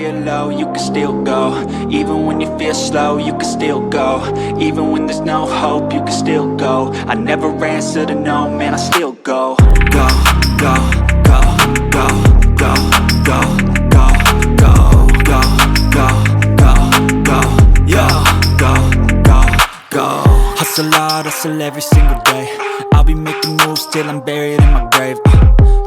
feel low, you can still go. Even when you feel slow, you can still go. Even when there's no hope, you can still go. I never answer to no, man, I still go. Go, go, go, go, go, go, go, go, go, go, go, go, yo, go, go, go. Hustle hard, hustle every single day. I'll be making moves till I'm buried in my grave.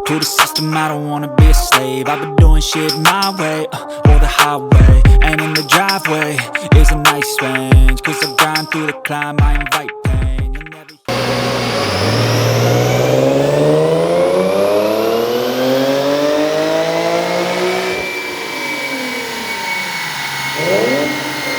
To the system, I don't wanna be a slave. I've been doing shit my way, or the highway. And in the driveway is a nice range. Cause I grind through the climb, I invite pain. You'll never...